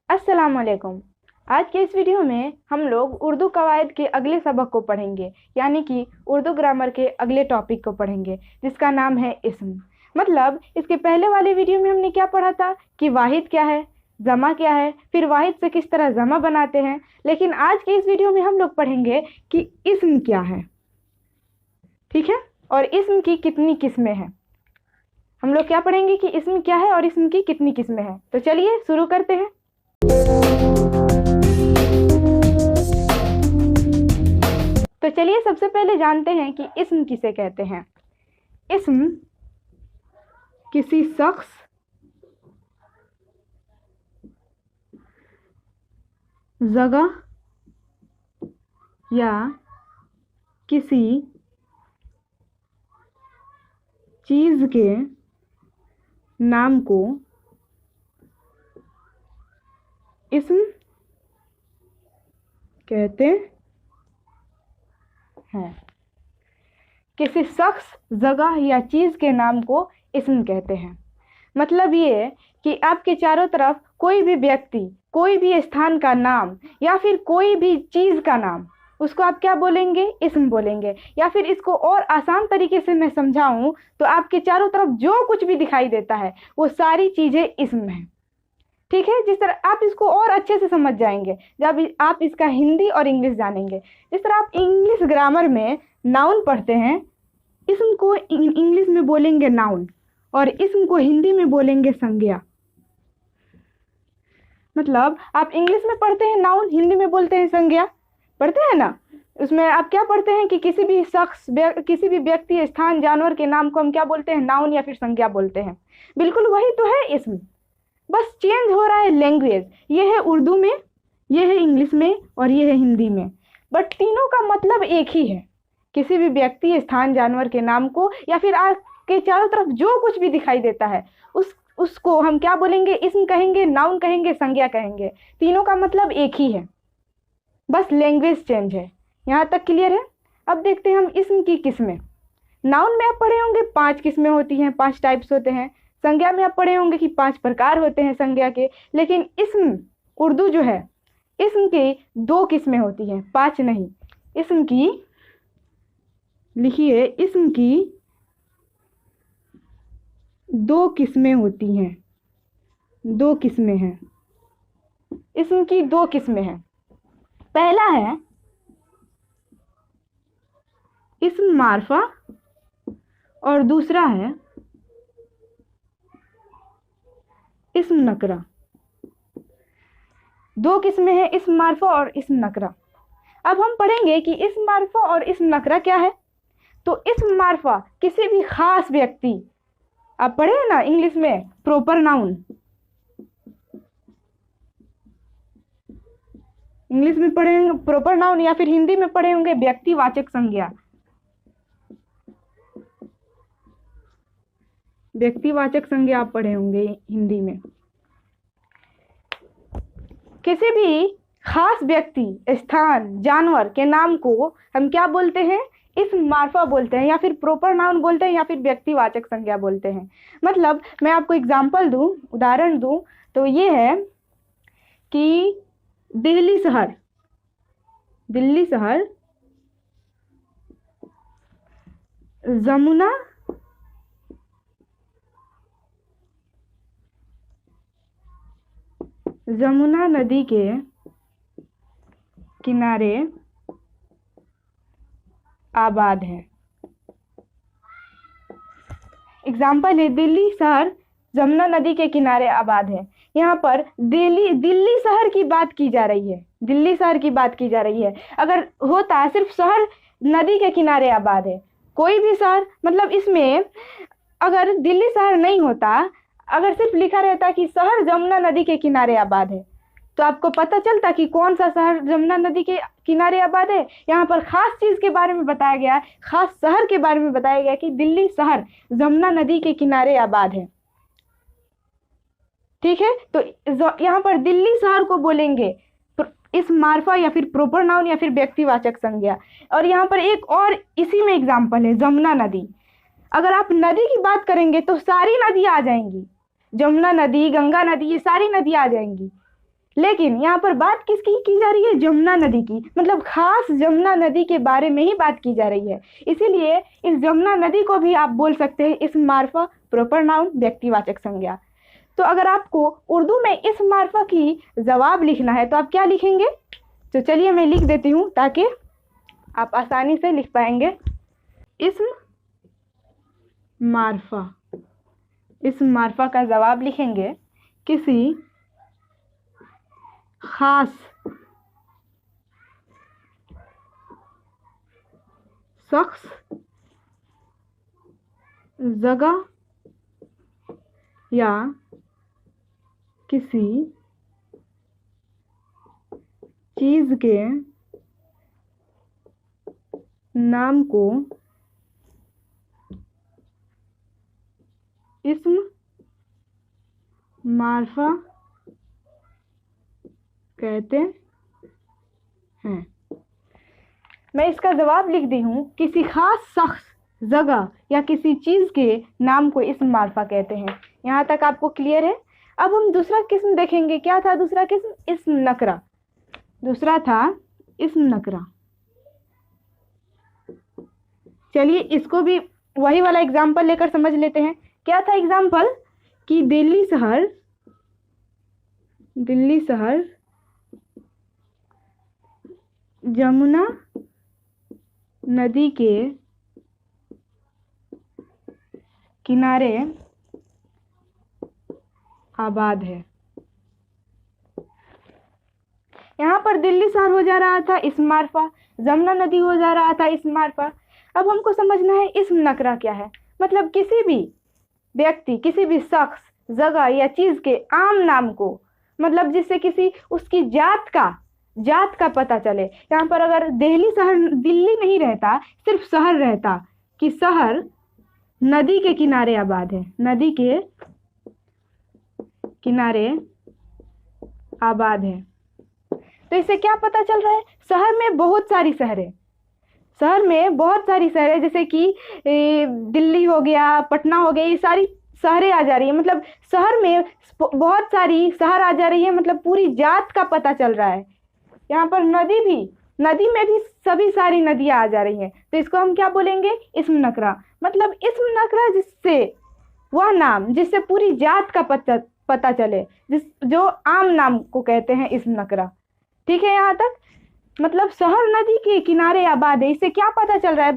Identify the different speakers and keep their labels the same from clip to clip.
Speaker 1: अस्सलाम वालेकुम। आज के इस वीडियो में हम लोग उर्दू कवायद के अगले सबक को पढ़ेंगे, यानी कि उर्दू ग्रामर के अगले टॉपिक को पढ़ेंगे, जिसका नाम है इस्म। मतलब इसके पहले वाले वीडियो में हमने क्या पढ़ा था कि वाहिद क्या है, जमा क्या है, फिर वाहिद से किस तरह जमा बनाते हैं। लेकिन आज के इस वीडियो में हम लोग पढ़ेंगे कि इस्म क्या है, ठीक है, और इस्म की कितनी किस्में हैं। हम लोग क्या पढ़ेंगे कि इस्म क्या है और इस्म की कितनी किस्में हैं। तो चलिए शुरू करते हैं। तो चलिए सबसे पहले जानते हैं कि इस्म किसे कहते हैं। इस्म किसी शख्स, जगह या किसी चीज के नाम को इस्म कहते हैं। किसी शख्स, जगह या चीज के नाम को इस्म कहते हैं। मतलब ये कि आपके चारों तरफ कोई भी व्यक्ति, कोई भी स्थान का नाम या फिर कोई भी चीज का नाम, उसको आप क्या बोलेंगे? इस्म बोलेंगे। या फिर इसको और आसान तरीके से मैं समझाऊं तो आपके चारों तरफ जो कुछ भी दिखाई देता है वो सारी चीजें इस्म हैं, ठीक है। जिस तरह आप इसको और अच्छे से समझ जाएंगे जब आप इसका हिंदी और इंग्लिश जानेंगे। जिस तरह आप इंग्लिश ग्रामर में नाउन पढ़ते हैं, इस्म को इंग्लिश में बोलेंगे नाउन और इस्म को हिंदी में बोलेंगे संज्ञा। मतलब आप इंग्लिश में पढ़ते हैं नाउन, हिंदी में बोलते हैं संज्ञा, पढ़ते हैं ना। उसमें आप क्या पढ़ते हैं कि किसी भी शख्स, किसी भी व्यक्ति, स्थान, जानवर के नाम को हम क्या बोलते हैं? नाउन या फिर संज्ञा बोलते हैं। बिल्कुल वही तो है इस्म, बस चेंज हो रहा है लैंग्वेज। ये है उर्दू में, ये है इंग्लिश में और ये है हिंदी में, बट तीनों का मतलब एक ही है। किसी भी व्यक्ति, स्थान, जानवर के नाम को या फिर आपके चारों तरफ जो कुछ भी दिखाई देता है उसको हम क्या बोलेंगे? इस्म कहेंगे, नाउन कहेंगे, संज्ञा कहेंगे। तीनों का मतलब एक ही है, बस लैंग्वेज चेंज है। यहाँ तक क्लियर है? अब देखते हैं हम इस्म की किस्में। नाउन में आप पढ़े होंगे 5 किस्में होती हैं, 5 टाइप्स होते हैं। संज्ञा में आप पढ़े होंगे कि 5 प्रकार होते हैं संज्ञा के। लेकिन इस्म, उर्दू जो है, इस्म की 2 किस्में होती हैं, 5 नहीं। इस्म की, लिखिए, इस्म की 2 किस्में होती हैं, 2 किस्में हैं। इस्म की 2 किस्में हैं। पहला है इस्म मारफा और दूसरा है इस्म नकरा। 2 किस्में हैं, इस्म मारफा और इस्म नकरा। अब हम पढ़ेंगे कि इस्म मारफा और इस्म नकरा क्या है। तो इस्म मारफा किसी भी खास व्यक्ति, आप पढ़े हैं ना इंग्लिश में प्रॉपर नाउन, इंग्लिश में पढ़े होंगे प्रॉपर नाउन या फिर हिंदी में पढ़े होंगे व्यक्तिवाचक संज्ञा। व्यक्तिवाचक संज्ञा आप पढ़े होंगे हिंदी में। किसी भी खास व्यक्ति, स्थान, जानवर के नाम को हम क्या बोलते हैं? इस्म मारफा बोलते हैं, या फिर प्रॉपर नाउन बोलते हैं, या फिर व्यक्तिवाचक संज्ञा बोलते हैं। मतलब मैं आपको एग्जांपल दूं, उदाहरण दूं, तो ये है कि दिल्ली शहर, दिल्ली शहर जमुना नदी के किनारे आबाद है। एग्जाम्पल है, दिल्ली शहर जमुना नदी के किनारे आबाद है। यहाँ पर दिल्ली शहर की बात की जा रही है, दिल्ली शहर की बात की जा रही है। अगर होता है सिर्फ शहर नदी के किनारे आबाद है, कोई भी शहर, मतलब इसमें अगर दिल्ली शहर नहीं होता, अगर सिर्फ लिखा रहता कि शहर जमुना नदी के किनारे आबाद है, तो आपको पता चलता कि कौन सा शहर जमुना नदी के किनारे आबाद है। यहाँ पर खास चीज के बारे में बताया गया, खास शहर के बारे में बताया गया कि दिल्ली शहर जमुना नदी के किनारे आबाद है, ठीक है। तो यहाँ पर दिल्ली शहर को बोलेंगे इस मार्फा या फिर प्रॉपर नाउन या फिर व्यक्तिवाचक संज्ञा। और यहाँ पर एक और इसी में एग्जाम्पल है, जमुना नदी। अगर आप नदी की बात करेंगे तो सारी नदियाँ आ जाएंगी, जमुना नदी, गंगा नदी, ये सारी नदियाँ आ जाएंगी। लेकिन यहाँ पर बात किसकी की जा रही है? जमुना नदी की, मतलब खास जमुना नदी के बारे में ही बात की जा रही है। इसीलिए इस जमुना नदी को भी आप बोल सकते हैं इस्म मार्फा, प्रोपर नाउन, व्यक्तिवाचक संज्ञा। तो अगर आपको उर्दू में इस्म मार्फा की जवाब लिखना है तो आप क्या लिखेंगे? तो चलिए मैं लिख देती हूँ ताकि आप आसानी से लिख पाएंगे। इस्म मार्फा, इस्म मार्फा का जवाब लिखेंगे किसी खास शख्स, जगह या किसी चीज के नाम को इस्म मार्फा कहते हैं। मैं इसका जवाब लिख दी हूँ, किसी खास शख्स, जगह या किसी चीज के नाम को इस्म मार्फा कहते हैं। यहाँ तक आपको क्लियर है? अब हम दूसरा किस्म देखेंगे। क्या था दूसरा किस्म? इस्म नकरा। दूसरा था इस्म नकरा। चलिए इसको भी वही वाला एग्जाम्पल लेकर समझ लेते हैं। क्या था एग्जाम्पल? कि दिल्ली शहर जमुना नदी के किनारे आबाद है। यहाँ पर दिल्ली शहर हो जा रहा था इस्म मार्फा, जमुना नदी हो जा रहा था इस्म मार्फा। अब हमको समझना है इस्म नकरा क्या है। मतलब किसी भी व्यक्ति, किसी भी शख्स, जगह या चीज के आम नाम को, मतलब जिससे किसी उसकी जात का पता चले। यहाँ पर अगर दिल्ली नहीं रहता, सिर्फ शहर रहता कि शहर नदी के किनारे आबाद है, नदी के किनारे आबाद है, तो इससे क्या पता चल रहा है? शहर में बहुत सारी शहरें, जैसे कि दिल्ली हो गया, पटना हो गया, ये सारी शहरें आ जा रही है। मतलब शहर में बहुत सारी शहर आ जा रही है, मतलब पूरी जात का पता चल रहा है। यहाँ पर नदी में भी सभी सारी नदियाँ आ जा रही हैं, तो इसको हम क्या बोलेंगे? इस्म नकरा। मतलब इस्म नकरा जिससे वह नाम जिससे पूरी जात का पता चले, जो आम नाम को कहते हैं इस्म नकरा। ठीक है यहाँ तक? मतलब शहर नदी के किनारे आबाद है, इससे क्या पता चल रहा है?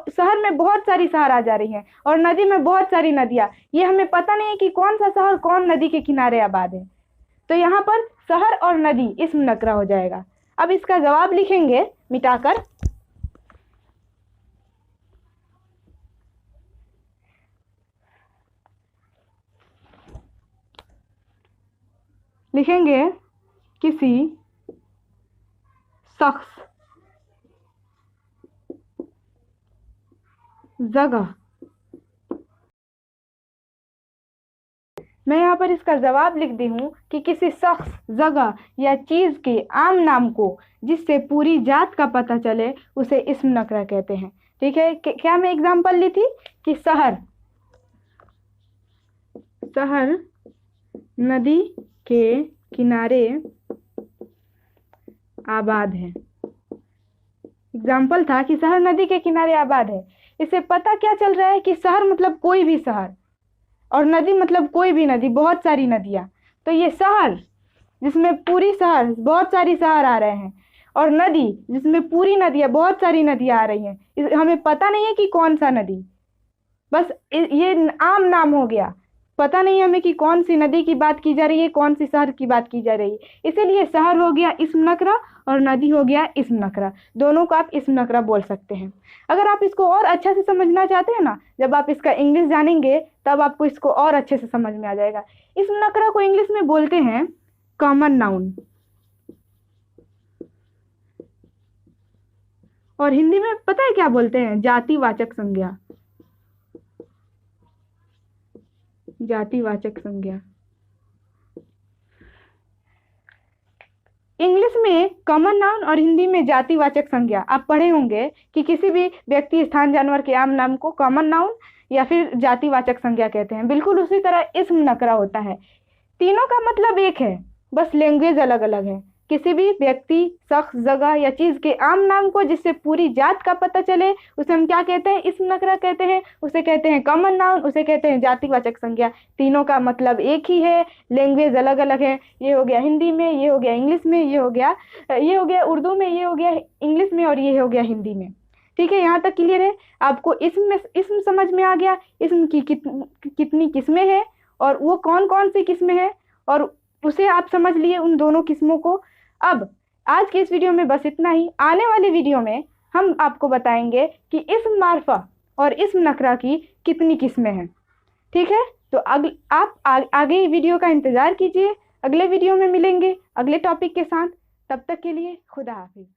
Speaker 1: शहर में बहुत सारी शहर आ जा रही हैं और नदी में बहुत सारी नदियाँ। ये हमें पता नहीं है कि कौन सा शहर कौन नदी के किनारे आबाद है। तो यहाँ पर शहर और नदी इस्म नकरा हो जाएगा। अब इसका जवाब लिखेंगे मिटाकर। लिखेंगे किसी शख्स, जगह, मैं यहाँ पर इसका जवाब लिख दी हूँ कि किसी शख्स, जगह या चीज के आम नाम को जिससे पूरी जात का पता चले उसे इस्म नकरा कहते हैं। ठीक है? क्या मैं एग्जांपल ली थी कि शहर नदी के किनारे आबाद है। एग्जाम्पल था कि शहर नदी के किनारे आबाद है। इससे पता क्या चल रहा है कि शहर मतलब कोई भी शहर और नदी मतलब कोई भी नदी, बहुत सारी नदियाँ। तो ये शहर जिसमें बहुत सारी शहर आ रहे हैं, और नदी जिसमें पूरी नदियाँ, बहुत सारी नदियाँ आ रही हैं। हमें पता नहीं है कि कौन सा नदी, बस ये आम नाम हो गया। पता नहीं हमें कि कौन सी नदी की बात की जा रही है, कौन सी शहर की बात की जा रही है। इसीलिए शहर हो गया इस्म नकरा और नदी हो गया इस्म नकरा। दोनों को आप इस्म नकरा बोल सकते हैं। अगर आप इसको और अच्छा से समझना चाहते हैं ना, जब आप इसका इंग्लिश जानेंगे तब आपको इसको और अच्छे से समझ में आ जाएगा। इस्म नकरा को इंग्लिश में बोलते हैं कॉमन नाउन, और हिंदी में पता है क्या बोलते हैं? जातिवाचक संज्ञा। जातिवाचक संज्ञा। इंग्लिश में कॉमन नाउन और हिंदी में जातिवाचक संज्ञा। आप पढ़े होंगे कि किसी भी व्यक्ति, स्थान, जानवर के आम नाम को कॉमन नाउन या फिर जातिवाचक संज्ञा कहते हैं। बिल्कुल उसी तरह इस्म नकरा होता है। तीनों का मतलब एक है, बस लैंग्वेज अलग अलग है। किसी भी व्यक्ति, शख्स, जगह या चीज के आम नाम को जिससे पूरी जात का पता चले उसे हम क्या कहते हैं? इस्म नकरा कहते हैं। उसे कहते हैं कॉमन नाउन, उसे कहते हैं जातिवाचक संज्ञा। तीनों का मतलब एक ही है, लैंग्वेज अलग अलग है। ये हो गया हिंदी में, ये हो गया इंग्लिश में, ये हो गया उर्दू में, ये हो गया इंग्लिश में, और ये हो गया हिंदी में। ठीक है, यहाँ तक क्लियर है? आपको इसम समझ में आ गया, इसम की कितनी किस्में हैं और वो कौन कौन सी किस्में हैं, और उसे आप समझ लिए उन दोनों किस्मों को। अब आज के इस वीडियो में बस इतना ही। आने वाले वीडियो में हम आपको बताएंगे कि इस्म मार्फा और इस्म नकरा की कितनी किस्में हैं। ठीक है, तो आप आगे वीडियो का इंतजार कीजिए। अगले वीडियो में मिलेंगे अगले टॉपिक के साथ। तब तक के लिए खुदा हाफिज।